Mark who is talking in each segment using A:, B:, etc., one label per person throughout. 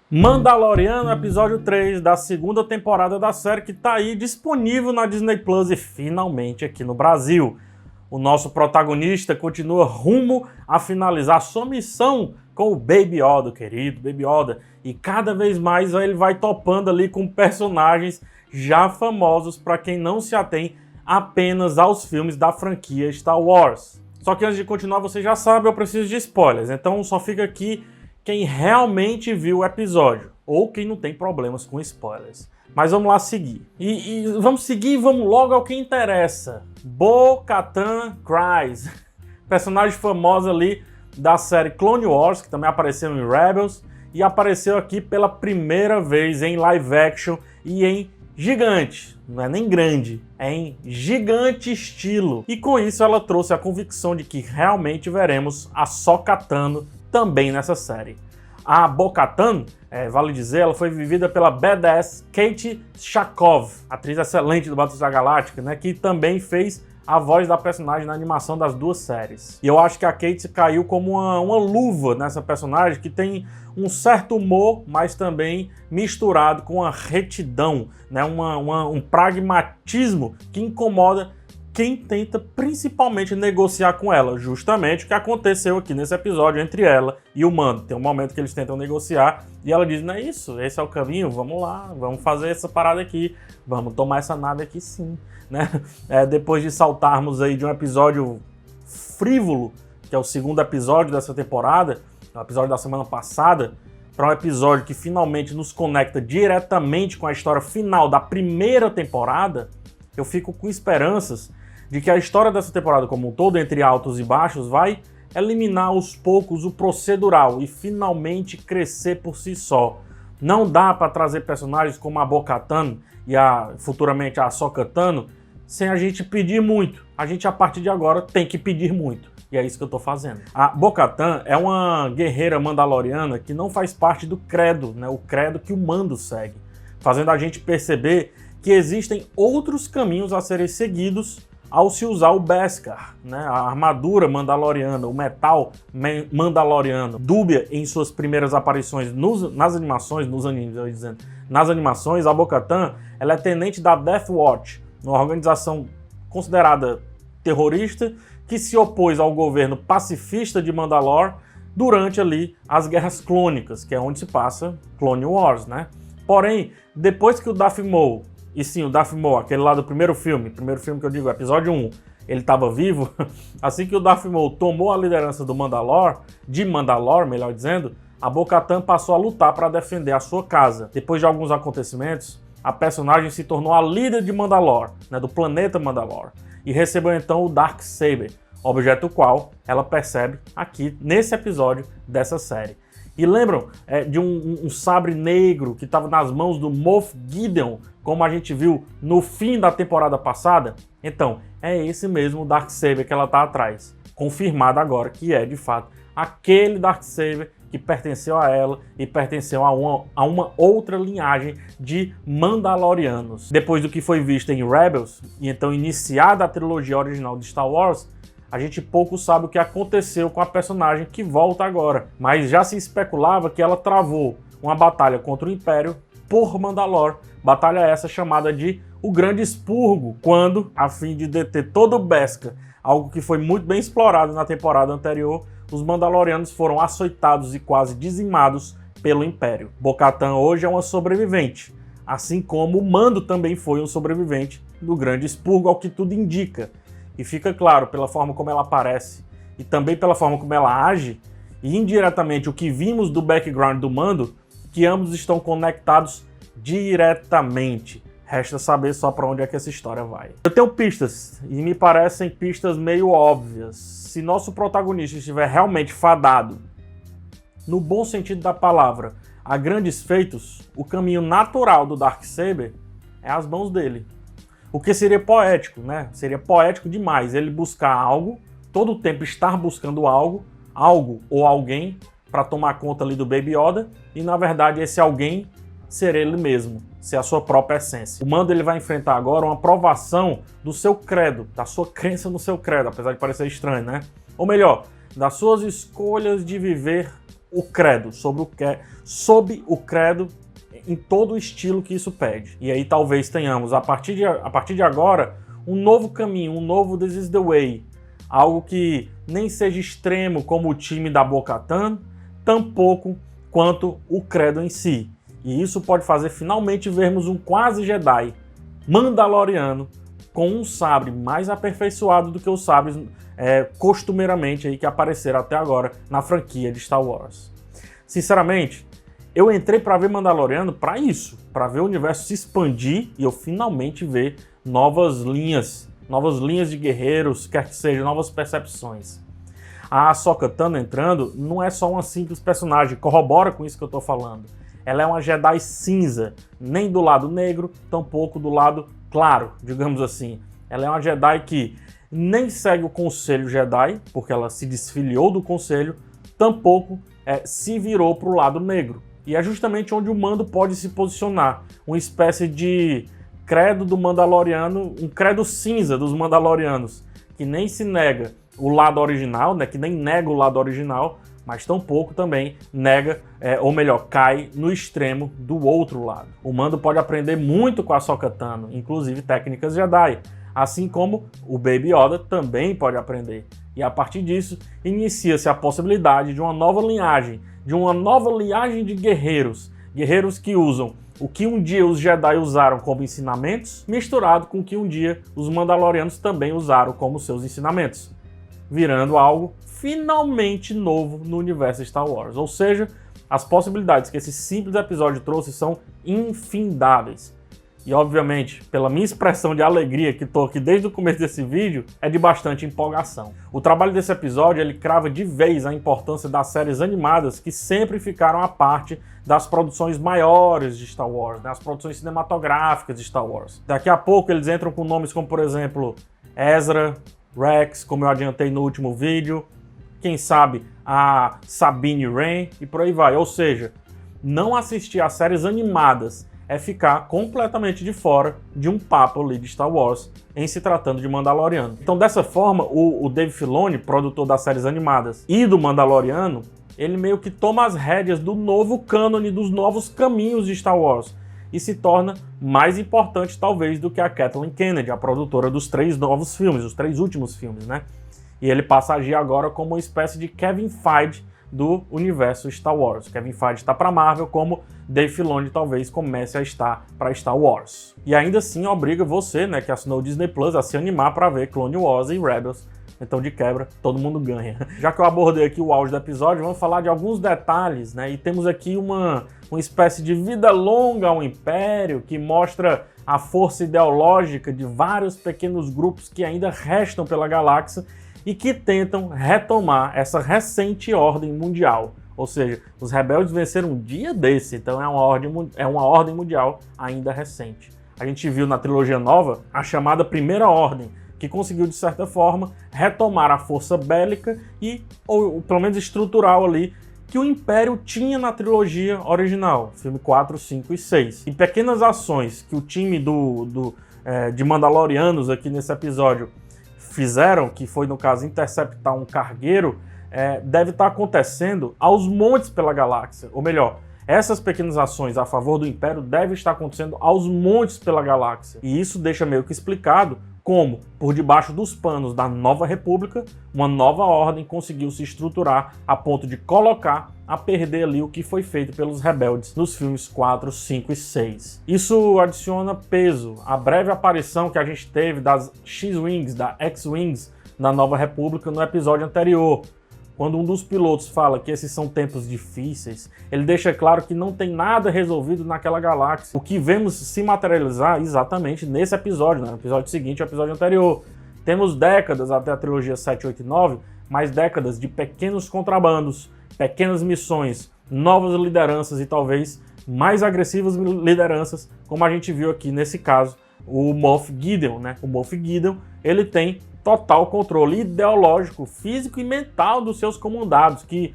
A: Mandaloriano, episódio 3 da segunda temporada da série, que tá aí disponível na Disney Plus e finalmente aqui no Brasil. O nosso protagonista continua rumo a finalizar sua missão com o Baby Yoda, o querido Baby Yoda, e cada vez mais ele vai topando ali com personagens já famosos para quem não se atém apenas aos filmes da franquia Star Wars. Só que antes de continuar, você já sabe, eu preciso de spoilers, então só fica aqui quem realmente viu o episódio, ou quem não tem problemas com spoilers. Mas vamos lá seguir. Vamos seguir e vamos logo ao que interessa. Bo-Katan Kryze, personagem famosa ali da série Clone Wars, que também apareceu em Rebels, e apareceu aqui pela primeira vez em live action e em gigante. Não é nem grande, é em gigante estilo. E com isso ela trouxe a convicção de que realmente veremos Ahsoka Tano também nessa série. A Bo-Katan, vale dizer, ela foi vivida pela badass Kate Shakov, atriz excelente do Battlestar Galactica, né, que também fez a voz da personagem na animação das duas séries. E eu acho que a Kate caiu como uma luva nessa personagem, que tem um certo humor, mas também misturado com a retidão, né, um pragmatismo que incomoda quem tenta principalmente negociar com ela, justamente o que aconteceu aqui nesse episódio entre ela e o Mando. Tem um momento que eles tentam negociar e ela diz, não é isso, esse é o caminho, vamos lá, vamos fazer essa parada aqui, vamos tomar essa nave aqui sim, né? Depois de saltarmos aí de um episódio frívolo, que é o segundo episódio dessa temporada, o episódio da semana passada, para um episódio que finalmente nos conecta diretamente com a história final da primeira temporada, eu fico com esperanças de que a história dessa temporada como um todo, entre altos e baixos, vai eliminar aos poucos o procedural e finalmente crescer por si só. Não dá para trazer personagens como a Bo-Katan e futuramente a Ahsoka Tano sem a gente pedir muito. A gente, a partir de agora, tem que pedir muito. E é isso que eu tô fazendo. A Bo-Katan é uma guerreira mandaloriana que não faz parte do credo, né? O credo que o Mando segue, fazendo a gente perceber que existem outros caminhos a serem seguidos ao se usar o Beskar, né? A armadura mandaloriana, o metal mandaloriano. Dúbia em suas primeiras aparições nas animações, nos animes, eu ia dizendo, nas animações, a Bo-Katan, ela é tenente da Death Watch, uma organização considerada terrorista que se opôs ao governo pacifista de Mandalore durante ali as Guerras Clônicas, que é onde se passa Clone Wars, né? Porém, depois que o Darth Maul, e sim, o Darth Maul, aquele lá do primeiro filme que eu digo, episódio 1, ele estava vivo, assim que o Darth Maul tomou a liderança do Mandalore, melhor dizendo, a Bo-Katan passou a lutar para defender a sua casa. Depois de alguns acontecimentos, a personagem se tornou a líder de Mandalore, né, do planeta Mandalore, e recebeu então o Darksaber, objeto qual ela percebe aqui nesse episódio dessa série. E lembram de um sabre negro que estava nas mãos do Moff Gideon, como a gente viu no fim da temporada passada? Então, é esse mesmo Darksaber que ela está atrás. Confirmado agora que é, de fato, aquele Darksaber que pertenceu a ela e pertenceu a uma outra linhagem de Mandalorianos. Depois do que foi visto em Rebels, e então iniciada a trilogia original de Star Wars, a gente pouco sabe o que aconteceu com a personagem que volta agora, mas já se especulava que ela travou uma batalha contra o Império por Mandalore, batalha essa chamada de O Grande Expurgo, quando, a fim de deter todo o Beskar, algo que foi muito bem explorado na temporada anterior, os Mandalorianos foram açoitados e quase dizimados pelo Império. Bo-Katan hoje é uma sobrevivente, assim como o Mando também foi um sobrevivente do Grande Expurgo, ao que tudo indica. E fica claro, pela forma como ela aparece e também pela forma como ela age, e indiretamente o que vimos do background do Mando, que ambos estão conectados diretamente. Resta saber só para onde é que essa história vai. Eu tenho pistas, e me parecem pistas meio óbvias. Se nosso protagonista estiver realmente fadado, no bom sentido da palavra, a grandes feitos, o caminho natural do Darksaber é as mãos dele. O que seria poético, né? Seria poético demais ele buscar algo, todo o tempo estar buscando algo ou alguém para tomar conta ali do Baby Yoda, e na verdade esse alguém ser ele mesmo, ser a sua própria essência. O Mando ele vai enfrentar agora uma provação do seu credo, da sua crença no seu credo, apesar de parecer estranho, né? Ou melhor, das suas escolhas de viver o credo, sob o credo em todo o estilo que isso pede. E aí talvez tenhamos, a partir de agora, um novo caminho, um novo This is the Way, algo que nem seja extremo como o time da Bo-Katan, tampouco quanto o credo em si. E isso pode fazer finalmente vermos um quase Jedi mandaloriano com um sabre mais aperfeiçoado do que os sabres costumeiramente aí que apareceram até agora na franquia de Star Wars. Sinceramente, eu entrei para ver Mandaloriano para isso, para ver o universo se expandir e eu finalmente ver novas linhas de guerreiros, quer que seja, novas percepções. A Ahsoka Tano entrando não é só uma simples personagem, corrobora com isso que eu tô falando. Ela é uma Jedi cinza, nem do lado negro, tampouco do lado claro, digamos assim. Ela é uma Jedi que nem segue o Conselho Jedi, porque ela se desfiliou do Conselho, tampouco se virou para o lado negro. E é justamente onde o Mando pode se posicionar, uma espécie de credo do Mandaloriano, um credo cinza dos Mandalorianos, que nem se nega o lado original, né, que nem nega o lado original, mas tampouco também nega, ou melhor, cai no extremo do outro lado. O Mando pode aprender muito com a Ahsoka Tano, inclusive técnicas Jedi, assim como o Baby Yoda também pode aprender. E a partir disso, inicia-se a possibilidade de uma nova linhagem de guerreiros que usam o que um dia os Jedi usaram como ensinamentos, misturado com o que um dia os Mandalorianos também usaram como seus ensinamentos, virando algo finalmente novo no universo Star Wars. Ou seja, as possibilidades que esse simples episódio trouxe são infindáveis. E obviamente, pela minha expressão de alegria que estou aqui desde o começo desse vídeo, é de bastante empolgação. O trabalho desse episódio, ele crava de vez a importância das séries animadas que sempre ficaram à parte das produções maiores de Star Wars, né? As produções cinematográficas de Star Wars. Daqui a pouco eles entram com nomes como, por exemplo, Ezra, Rex, como eu adiantei no último vídeo, quem sabe a Sabine Wren e por aí vai. Ou seja, não assistir a séries animadas é ficar completamente de fora de um papo ali de Star Wars em se tratando de Mandaloriano. Então, dessa forma, o Dave Filoni, produtor das séries animadas e do Mandaloriano, ele meio que toma as rédeas do novo cânone, dos novos caminhos de Star Wars e se torna mais importante, talvez, do que a Kathleen Kennedy, a produtora dos 3 novos filmes, os 3 últimos filmes, né? E ele passa a agir agora como uma espécie de Kevin Feige do universo Star Wars. Kevin Feige está para Marvel, como Dave Filoni talvez comece a estar para Star Wars. E ainda assim obriga você, né, que assinou o Disney Plus, a se animar para ver Clone Wars e Rebels. Então, de quebra, todo mundo ganha. Já que eu abordei aqui o auge do episódio, vamos falar de alguns detalhes, né? E temos aqui uma espécie de vida longa ao Império, que mostra a força ideológica de vários pequenos grupos que ainda restam pela galáxia e que tentam retomar essa recente ordem mundial. Ou seja, os rebeldes venceram um dia desse, então é uma ordem mundial ainda recente. A gente viu na trilogia nova a chamada Primeira Ordem, que conseguiu, de certa forma, retomar a força bélica e, ou pelo menos estrutural ali, que o Império tinha na trilogia original, filme 4, 5 e 6. E pequenas ações que o time de Mandalorianos aqui nesse episódio fizeram, que foi, no caso, interceptar um cargueiro, deve estar acontecendo aos montes pela galáxia. Ou melhor, essas pequenas ações a favor do Império devem estar acontecendo aos montes pela galáxia. E isso deixa meio que explicado como, por debaixo dos panos da Nova República, uma nova ordem conseguiu se estruturar a ponto de colocar a perder ali o que foi feito pelos rebeldes nos filmes 4, 5 e 6. Isso adiciona peso à breve aparição que a gente teve das X-Wings, da X-Wings na Nova República no episódio anterior. Quando um dos pilotos fala que esses são tempos difíceis, ele deixa claro que não tem nada resolvido naquela galáxia. O que vemos se materializar exatamente nesse episódio, né? No episódio seguinte ao episódio anterior. Temos décadas até a trilogia 7, 8 e 9, mais décadas de pequenos contrabandos, pequenas missões, novas lideranças e talvez mais agressivas lideranças, como a gente viu aqui nesse caso, o Moff Gideon, né? O Moff Gideon, ele tem total controle ideológico, físico e mental dos seus comandados, que,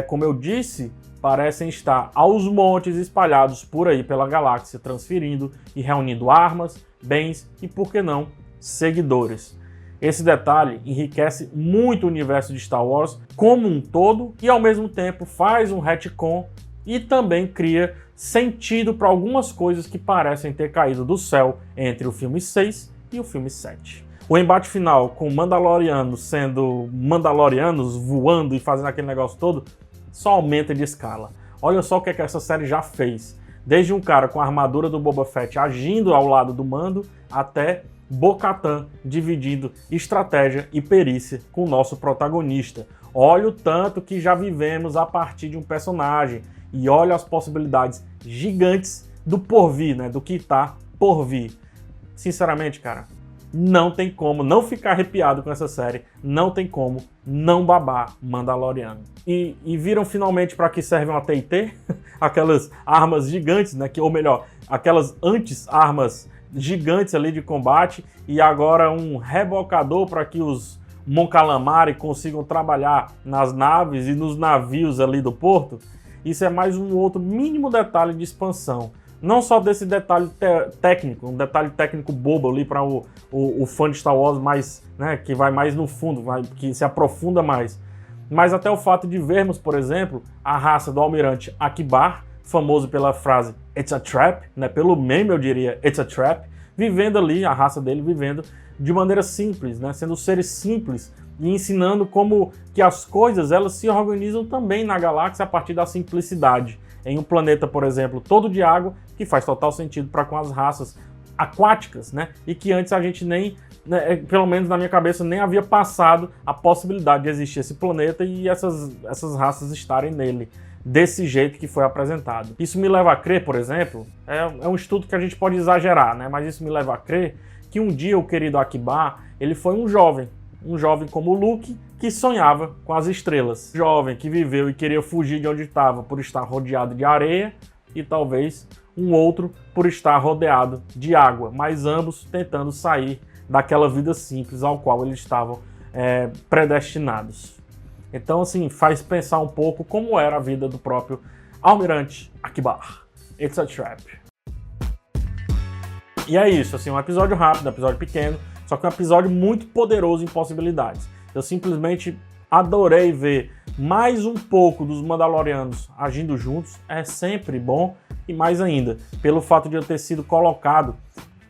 A: como eu disse, parecem estar aos montes espalhados por aí pela galáxia, transferindo e reunindo armas, bens e, por que não, seguidores. Esse detalhe enriquece muito o universo de Star Wars como um todo e, ao mesmo tempo, faz um retcon e também cria sentido para algumas coisas que parecem ter caído do céu entre o filme 6 e o filme 7. O embate final com Mandalorianos sendo Mandalorianos voando e fazendo aquele negócio todo só aumenta de escala. Olha só o que é que essa série já fez. Desde um cara com a armadura do Boba Fett agindo ao lado do Mando, até Bo-Katan dividindo estratégia e perícia com o nosso protagonista. Olha o tanto que já vivemos a partir de um personagem e olha as possibilidades gigantes do porvir, né? Do que tá por vir. Sinceramente, cara, não tem como não ficar arrepiado com essa série, não tem como não babar Mandaloriano. E viram finalmente para que servem uma TIT? Aquelas armas gigantes, né? Ou melhor, aquelas antes-armas gigantes ali de combate e agora um rebocador para que os Mon Calamari consigam trabalhar nas naves e nos navios ali do porto. Isso é mais um outro mínimo detalhe de expansão. Não só desse detalhe técnico, um detalhe técnico bobo ali para o fã de Star Wars mais, né, que vai mais no fundo, que se aprofunda mais. Mas até o fato de vermos, por exemplo, a raça do Almirante Ackbar, famoso pela frase "It's a trap", né, pelo meme eu diria "It's a trap", vivendo ali, a raça dele vivendo de maneira simples, né, sendo seres simples e ensinando como que as coisas elas se organizam também na galáxia a partir da simplicidade. Em um planeta, por exemplo, todo de água, que faz total sentido para com as raças aquáticas, né? E que antes a gente nem, né, pelo menos na minha cabeça, nem havia passado a possibilidade de existir esse planeta e essas raças estarem nele, desse jeito que foi apresentado. Isso me leva a crer, por exemplo, é um estudo que a gente pode exagerar, né? Mas isso me leva a crer que um dia o querido Ackbar, ele foi um jovem como o Luke, que sonhava com as estrelas. Jovem que viveu e queria fugir de onde estava por estar rodeado de areia e talvez um outro por estar rodeado de água, mas ambos tentando sair daquela vida simples ao qual eles estavam predestinados. Então, assim, faz pensar um pouco como era a vida do próprio Almirante Ackbar. It's a trap. E é isso, assim, um episódio rápido, um episódio pequeno, só que um episódio muito poderoso em possibilidades. Eu simplesmente adorei ver mais um pouco dos Mandalorianos agindo juntos, é sempre bom, e mais ainda, pelo fato de eu ter sido colocado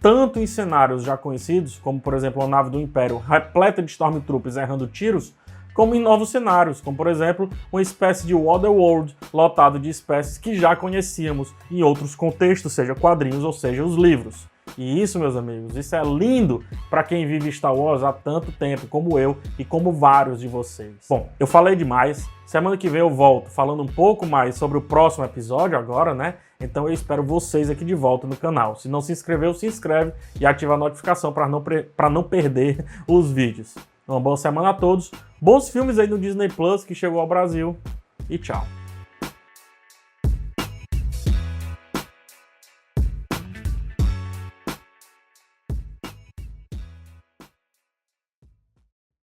A: tanto em cenários já conhecidos, como por exemplo a nave do Império repleta de Stormtroopers errando tiros, como em novos cenários, como por exemplo uma espécie de Waterworld lotado de espécies que já conhecíamos em outros contextos, seja quadrinhos ou seja os livros. E isso, meus amigos, isso é lindo para quem vive Star Wars há tanto tempo, como eu e como vários de vocês. Bom, eu falei demais. Semana que vem eu volto falando um pouco mais sobre o próximo episódio agora, né? Então eu espero vocês aqui de volta no canal. Se não se inscreveu, se inscreve e ativa a notificação para não perder os vídeos. Uma boa semana a todos. Bons filmes aí no Disney Plus que chegou ao Brasil. E tchau.